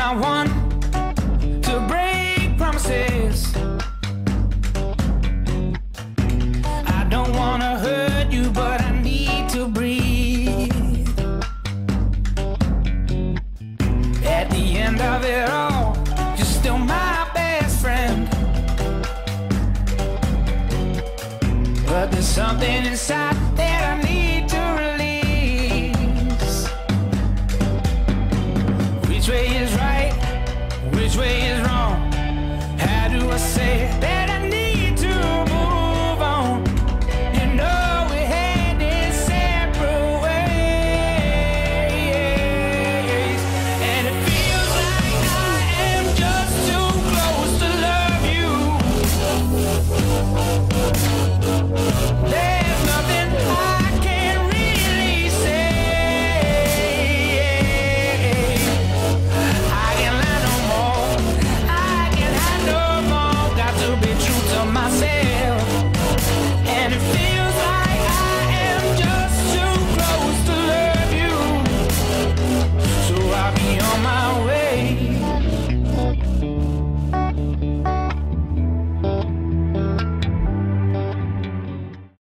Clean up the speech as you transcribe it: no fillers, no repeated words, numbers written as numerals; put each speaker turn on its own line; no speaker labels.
not one to break promises. I don't wanna hurt you, but I need to breathe. At the end of it all, you're still my best friend. But there's something inside